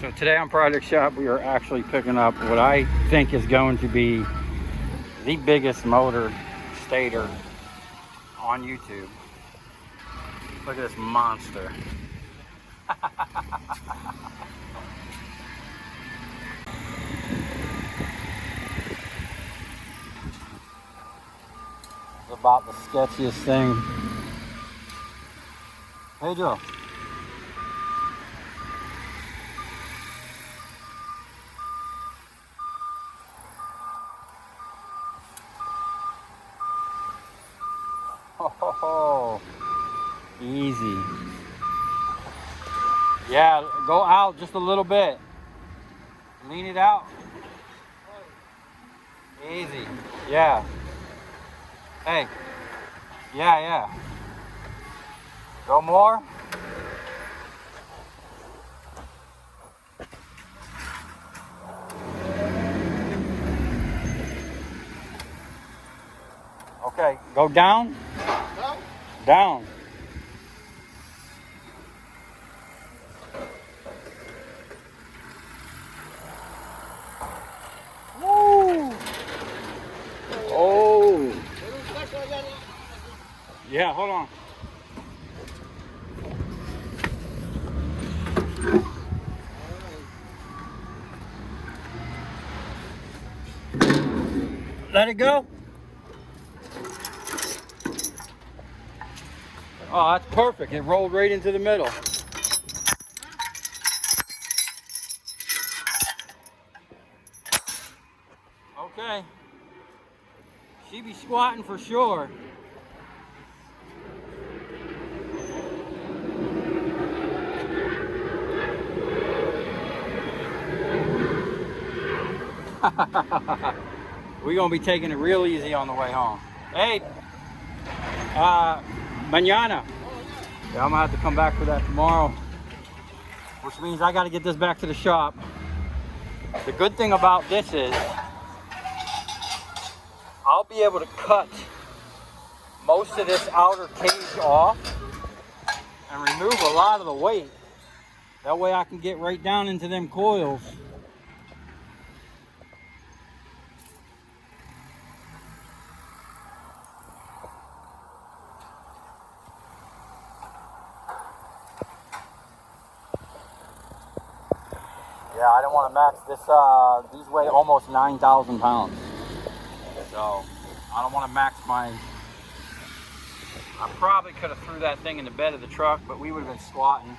So today on Project Shop, we are actually picking up what I think is going to be the biggest motor stator on YouTube. Look at this monster. It's about the sketchiest thing. Hey Joe. Oh, easy. Yeah, go out just a little bit. Lean it out. Easy. Yeah. Hey. Yeah. Go more. Okay, go down. Down. Woo! Oh. Yeah, hold on. Let it go. Oh, that's perfect. It rolled right into the middle. Okay. She be squatting for sure. We're gonna be taking it real easy on the way home. Hey, mañana. Yeah, I'm gonna have to come back for that tomorrow, which means I gotta get this back to the shop. The good thing about this is I'll be able to cut most of this outer cage off and remove a lot of the weight. That way I can get right down into them coils. Yeah, I don't want to max this. These weigh almost 9,000 pounds. So I don't want to max my. I probably could have threw that thing in the bed of the truck, but we would have been squatting,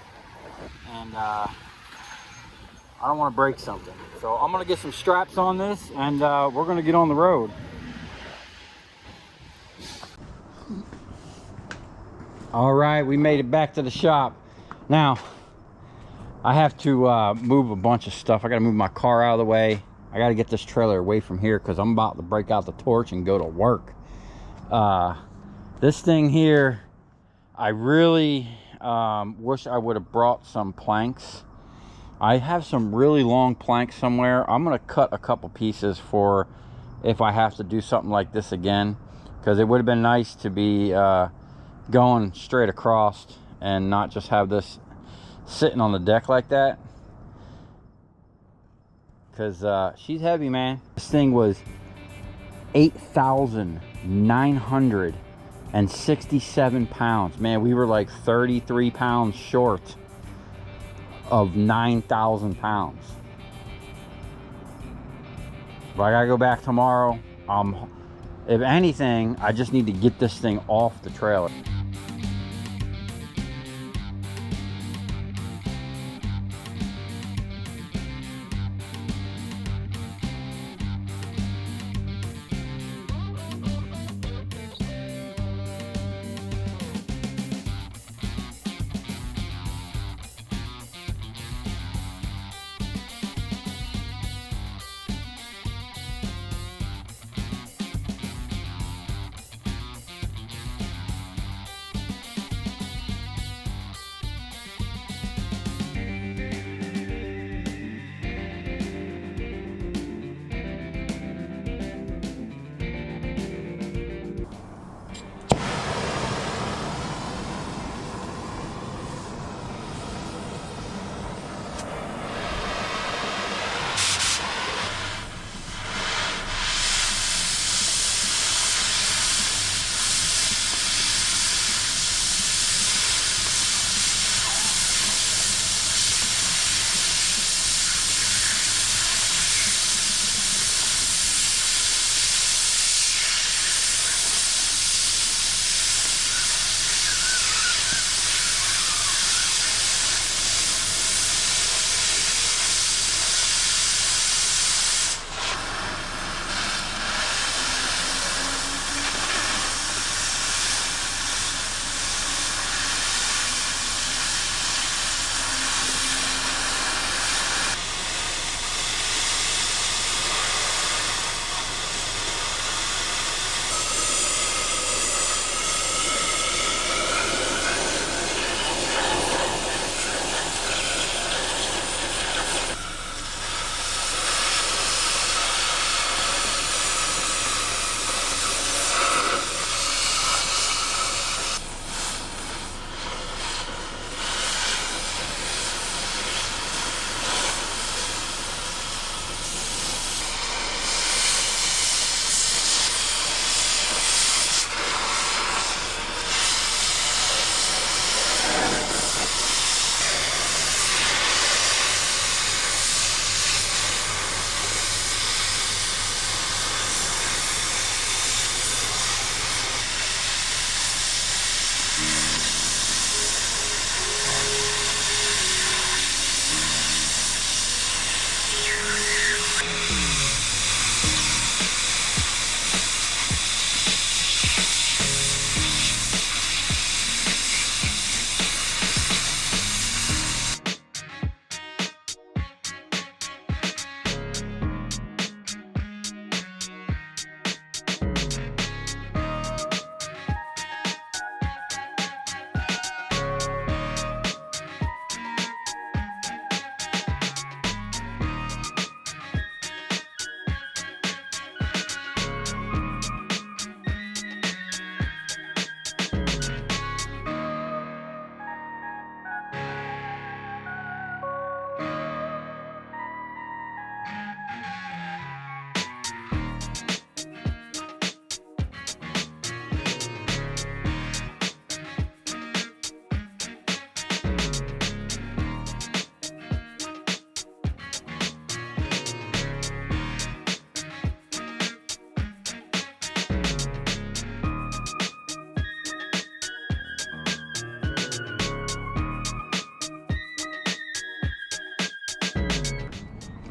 and I don't want to break something. So I'm gonna get some straps on this, and we're gonna get on the road. All right, we made it back to the shop. Now I have to move a bunch of stuff. I got to move my car out of the way. I got to get this trailer away from here because I'm about to break out the torch and go to work. This thing here, I really wish I would have brought some planks. I have some really long planks somewhere. I'm going to cut a couple pieces for if I have to do something like this again, because it would have been nice to be going straight across and not just have this sitting on the deck like that, because she's heavy, man. This thing was 8,967 pounds, man. We were like 33 pounds short of 9,000 pounds. But I gotta go back tomorrow. If anything, I just need to get this thing off the trailer.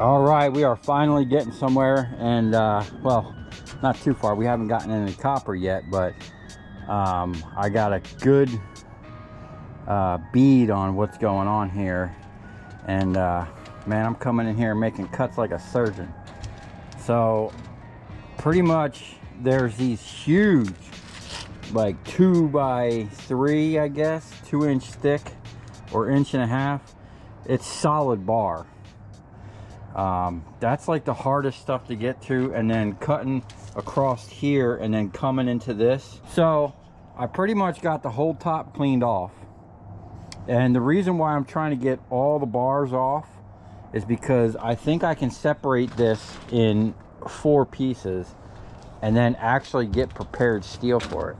All right, we are finally getting somewhere, and well, not too far. We haven't gotten any copper yet, but I got a good bead on what's going on here, and man, I'm coming in here making cuts like a surgeon. So pretty much there's these huge, like 2 by 3, I guess, 2-inch thick or 1.5 inch. It's solid bar. That's like the hardest stuff to get to, and then cutting across here and then coming into this. So I pretty much got the whole top cleaned off, and the reason why I'm trying to get all the bars off is because I think I can separate this in 4 pieces and then actually get prepared steel for it.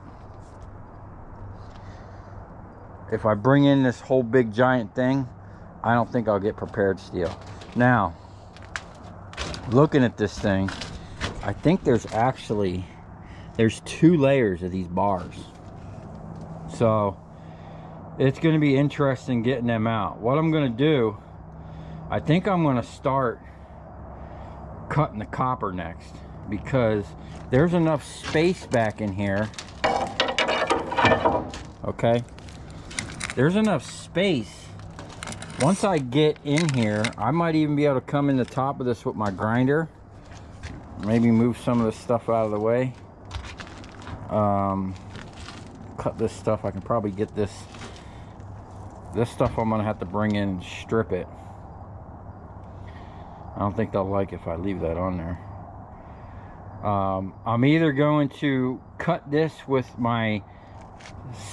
If I bring in this whole big giant thing, I don't think I'll get prepared steel. Now, looking at this thing, I think there's 2 layers of these bars. So it's going to be interesting getting them out. What I'm going to do, I think I'm going to start cutting the copper next, because there's enough space back in here. Okay, there's enough space. Once I get in here, I might even be able to come in the top of this with my grinder. Maybe move some of this stuff out of the way. Cut this stuff. I can probably get this stuff I'm gonna have to bring in and strip it. I don't think they'll like if I leave that on there. I'm either going to cut this with my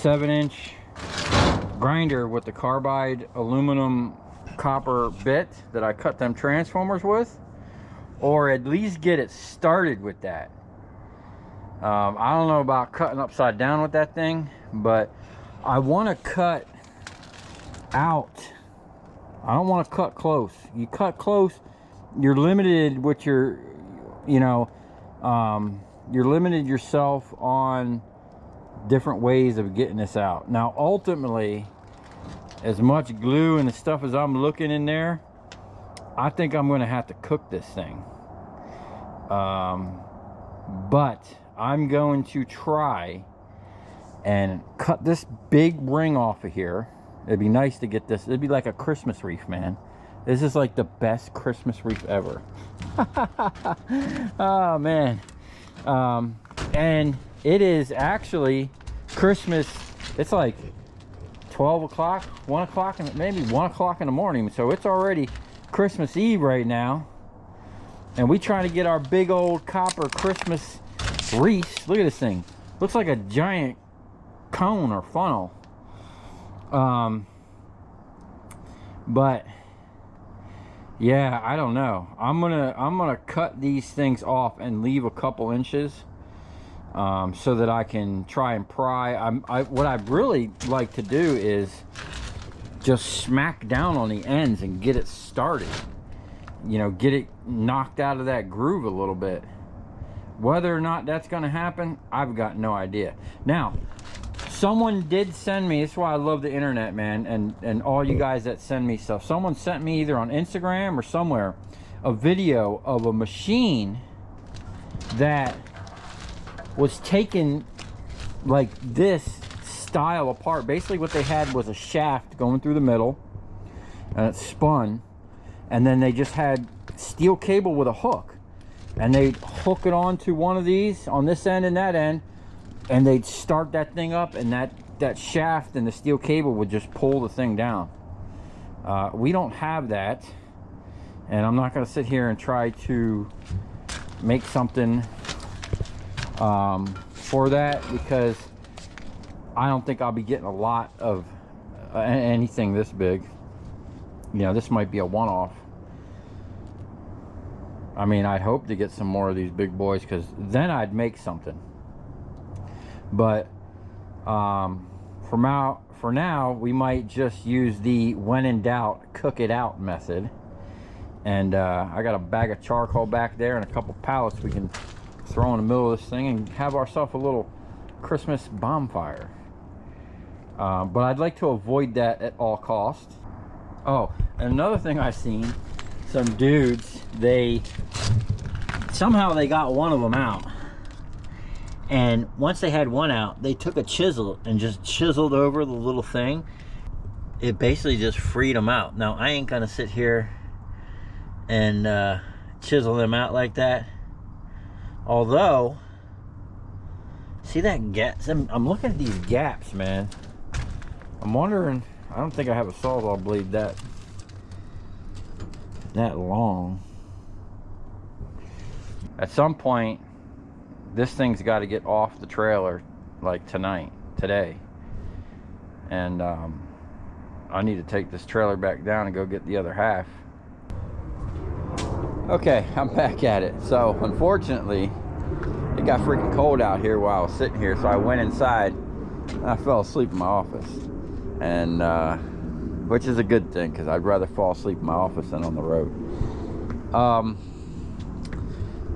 7-inch grinder with the carbide aluminum copper bit that I cut them transformers with, or at least get it started with that. I don't know about cutting upside down with that thing, but I want to cut out. I don't want to cut close. You cut close, you're limited with your, you're limited yourself on different ways of getting this out. Now ultimately, as much glue and the stuff as I'm looking in there, I think I'm going to have to cook this thing. But I'm going to try and cut this big ring off of here. It'd be nice to get this. It'd be like a Christmas wreath, man. This is like the best Christmas wreath ever. Oh man. And it is actually Christmas. It's like 12 o'clock, 1 o'clock, and maybe 1 o'clock in the morning. So it's already Christmas Eve right now. And we trying to get our big old copper Christmas wreath. Look at this thing. Looks like a giant cone or funnel. But yeah, I don't know. I'm gonna cut these things off and leave a couple inches, so that I can try and pry. What I'd really like to do is just smack down on the ends and get it started. Get it knocked out of that groove a little bit. Whether or not that's going to happen, I've got no idea. Now, someone did send me, that's why I love the internet, man, and all you guys that send me stuff. Someone sent me either on Instagram or somewhere a video of a machine that was taken like this style apart. Basically what they had was a shaft going through the middle, and it spun, and then they just had steel cable with a hook, and they'd hook it onto one of these on this end and that end, and they'd start that thing up, and that shaft and the steel cable would just pull the thing down. We don't have that, and I'm not going to sit here and try to make something for that, because I don't think I'll be getting a lot of anything this big. This might be a one-off. I mean, I'd hope to get some more of these big boys, because then I'd make something. But for now, we might just use the when in doubt, cook it out method. And I got a bag of charcoal back there and a couple pallets we can throw in the middle of this thing and have ourselves a little Christmas bonfire. But I'd like to avoid that at all costs. Oh, and another thing I seen, some dudes, they somehow they got one of them out. And once they had one out, they took a chisel and just chiseled over the little thing. It basically just freed them out. Now, I ain't gonna sit here and chisel them out like that. Although, see that gap? I'm looking at these gaps, man. I'm wondering, I don't think I have a sawzall blade that long. At some point, this thing's got to get off the trailer, like today. And I need to take this trailer back down and go get the other half. Okay, I'm back at it. So unfortunately, it got freaking cold out here while I was sitting here, so I went inside and I fell asleep in my office. And which is a good thing, because I'd rather fall asleep in my office than on the road.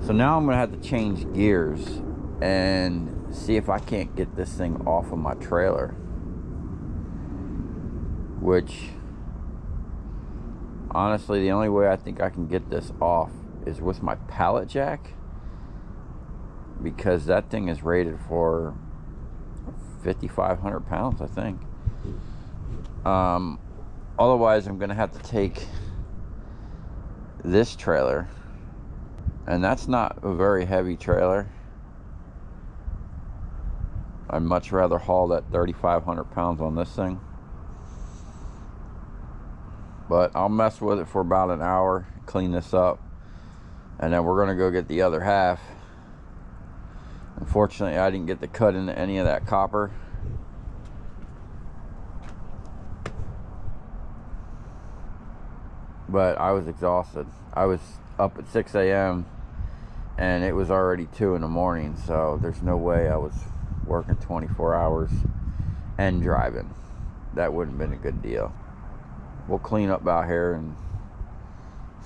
So now I'm gonna have to change gears and see if I can't get this thing off of my trailer, which honestly, the only way I think I can get this off is with my pallet jack, because that thing is rated for 5,500 pounds, I think. Otherwise, I'm gonna have to take this trailer, and that's not a very heavy trailer. I'd much rather haul that 3,500 pounds on this thing. But I'll mess with it for about an hour, clean this up, and then we're gonna go get the other half. Unfortunately, I didn't get to cut into any of that copper. But I was exhausted. I was up at 6 a.m. and it was already 2 in the morning, so there's no way I was working 24 hours and driving. That wouldn't have been a good deal. We'll clean up out here and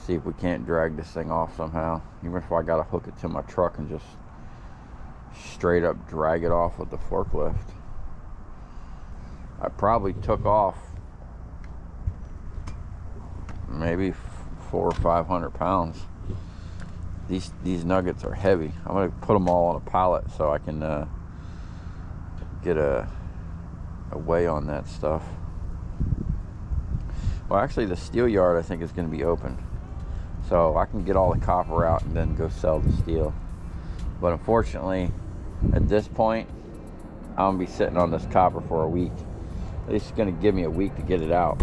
see if we can't drag this thing off somehow. Even if I gotta hook it to my truck and just straight up drag it off with the forklift. I probably took off maybe 400 or 500 pounds. These nuggets are heavy. I'm gonna put them all on a pallet so I can get a weigh on that stuff. Well, actually, the steel yard I think is going to be open, so I can get all the copper out and then go sell the steel. But unfortunately, at this point, I'm gonna be sitting on this copper for a week. It's going to give me a week to get it out.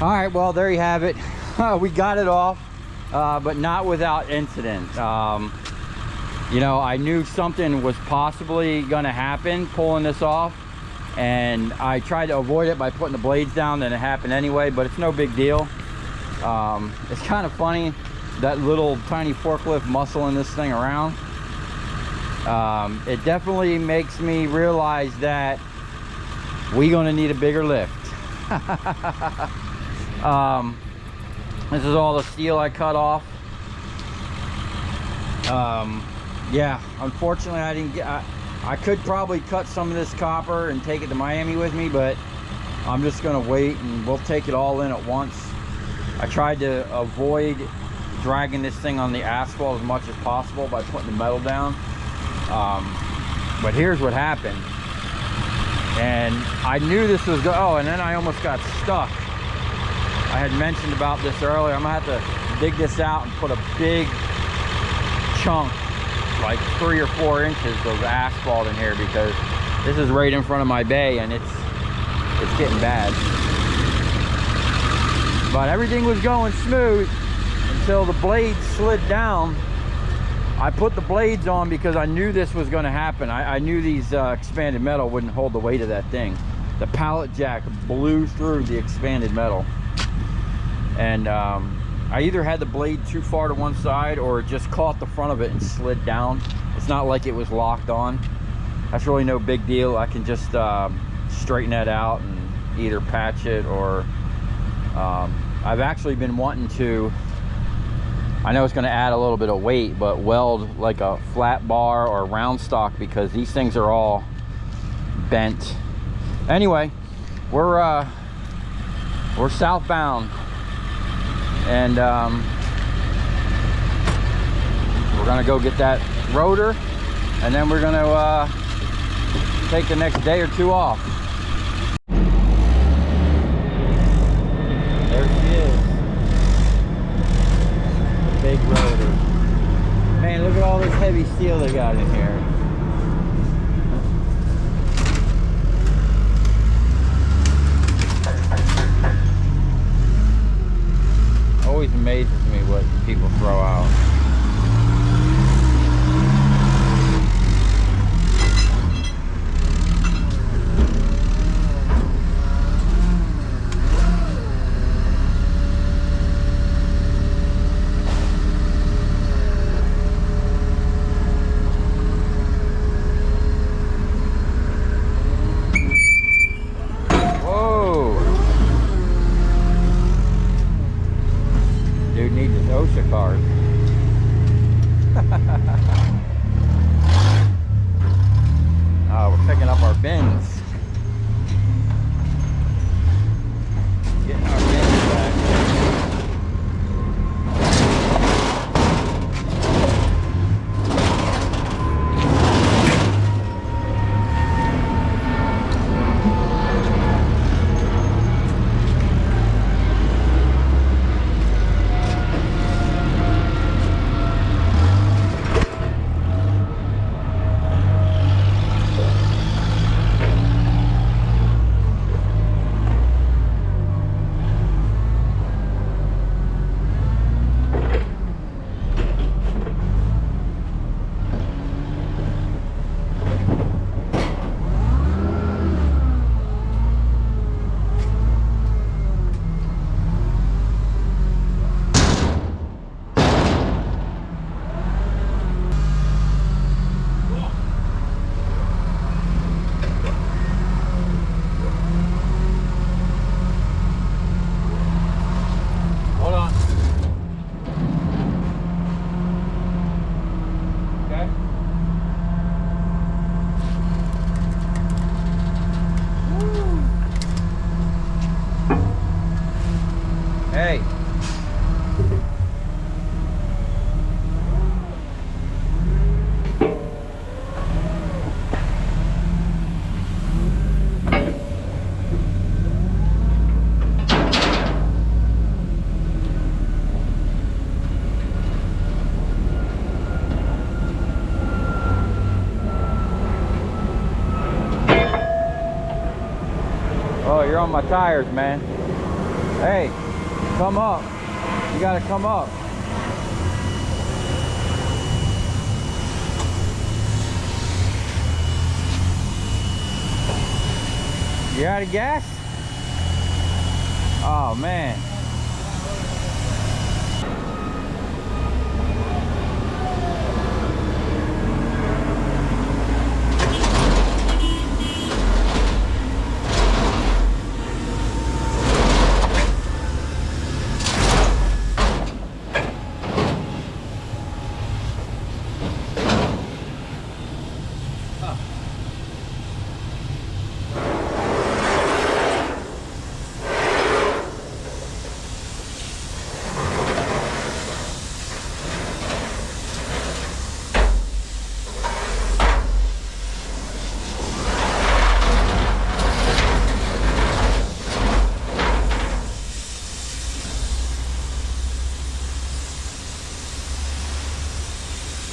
All right, well, there you have it. We got it off, but not without incident. You know, I knew something was possibly gonna happen pulling this off, and I tried to avoid it by putting the blades down, then it happened anyway, but it's no big deal. It's kind of funny, that little tiny forklift muscling this thing around. It definitely makes me realize that we're gonna need a bigger lift. This is all the steel I cut off. Yeah, unfortunately I didn't get, I could probably cut some of this copper and take it to Miami with me, but I'm just gonna wait and we'll take it all in at once. I tried to avoid dragging this thing on the asphalt as much as possible by putting the metal down. But here's what happened. And I knew this was oh, and then I almost got stuck. I had mentioned about this earlier. I'm gonna have to dig this out and put a big chunk, like 3 or 4 inches of asphalt in here, because this is right in front of my bay and it's getting bad. But everything was going smooth until the blades slid down. I put the blades on because I knew this was going to happen. I knew these expanded metal wouldn't hold the weight of that thing. The pallet jack blew through the expanded metal. And I either had the blade too far to one side or it just caught the front of it and slid down. It's not like it was locked on. That's really no big deal. I can just straighten that out and either patch it or I've actually been wanting to, I know it's going to add a little bit of weight, but weld like a flat bar or a round stock, because these things are all bent. Anyway, we're southbound, and we're gonna go get that rotor, and then we're gonna take the next day or 2 off. There she is. Big rotor. Man, look at all this heavy steel they got in here. Always amazes me what people throw out. Hey. Oh, you're on my tires, man. Hey, come up. You gotta come up. You out of gas? Oh, man.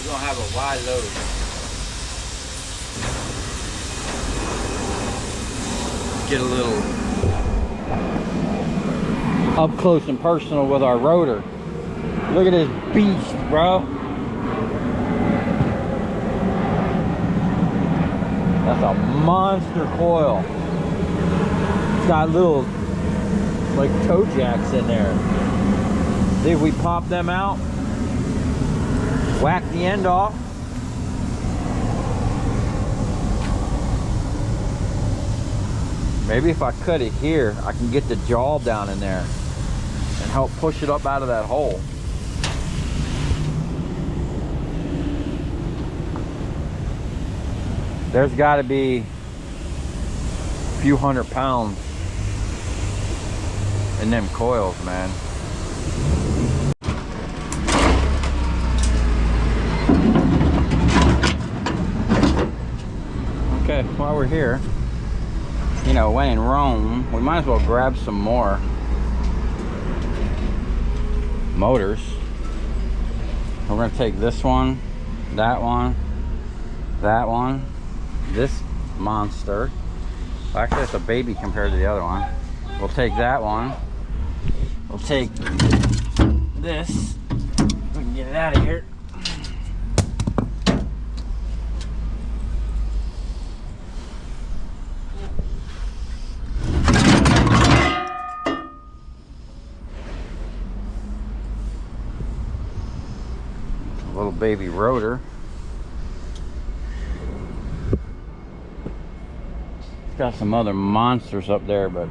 gonna have a wide load. Get a little up close and personal with our rotor. Look at this beast, bro. That's a monster coil. It's got little like toe jacks in there. See if we pop them out, whack the end off. Maybe if I cut it here, I can get the jaw down in there and help push it up out of that hole. There's got to be a few 100 pounds in them coils, man. Okay, while we're here, you know, when in Rome, we might as well grab some more motors. We're going to take this one, that one, that one, this monster. Actually, it's a baby compared to the other one. We'll take that one. We'll take this. We can get it out of here. Little baby rotor. It's got some other monsters up there, but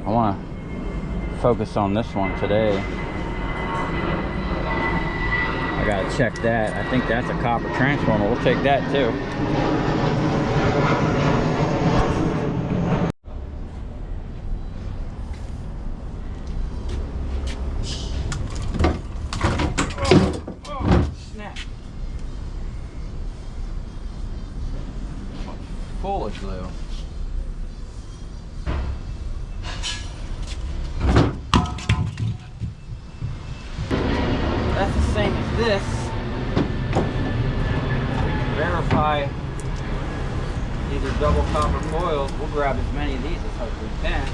I want to focus on this one today. I gotta check that. I think that's a copper transformer. We'll take that too. Full of glue. That's the same as this. Verify these are double copper coils. We'll grab as many of these as hopefully we can.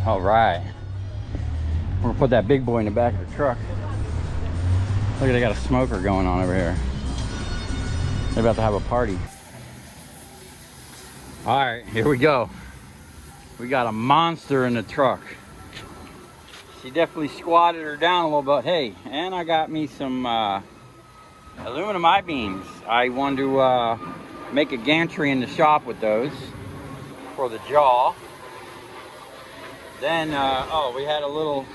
All right. We're gonna put that big boy in the back of the truck. Look, they got a smoker going on over here. They're about to have a party. All right, here we go. We got a monster in the truck. She definitely squatted her down a little bit. Hey, and I got me some aluminum I-beams. I wanted to make a gantry in the shop with those for the jaw. Then, oh, we had a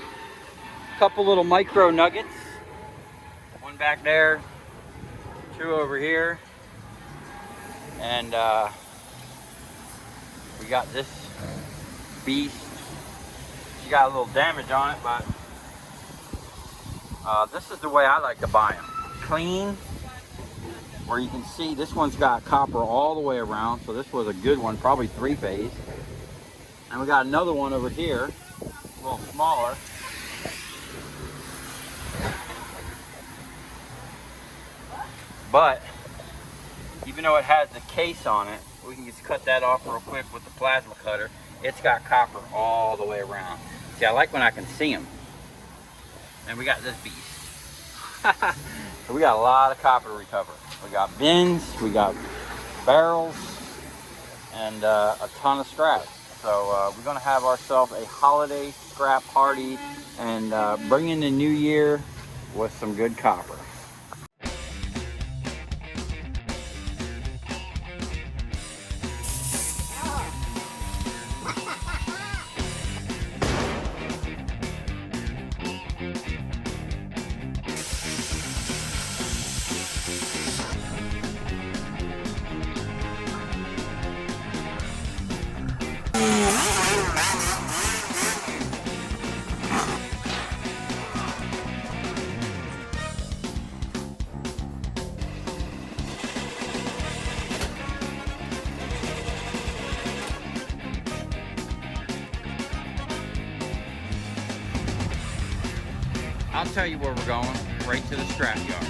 couple little micro nuggets. One back there, two over here. And we got this beast. She got a little damage on it, but this is the way I like to buy them. Clean, where you can see this one's got copper all the way around, so this was a good one, probably 3-phase. And we got another one over here, a little smaller. But even though it has the case on it, we can just cut that off real quick with the plasma cutter. It's got copper all the way around. See, I like when I can see them. And we got this beast. So we got a lot of copper to recover. We got bins, we got barrels, and a ton of scrap. So we're gonna have ourselves a holiday scrap party and bring in the new year with some good copper. I'll tell you where we're going, right to the scrap yard.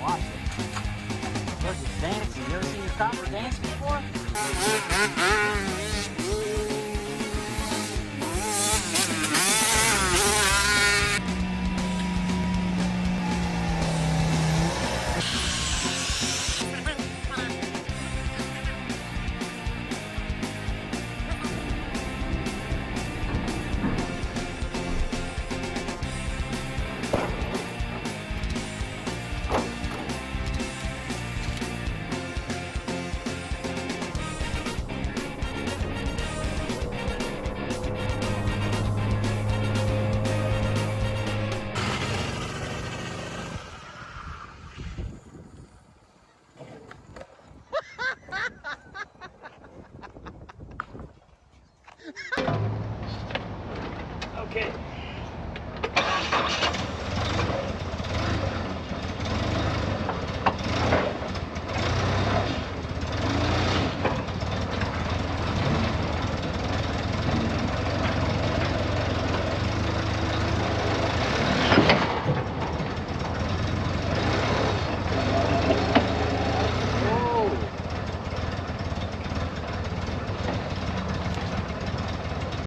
Watch it. Look, it's dancing. You ever seen your copper dance before? Okay.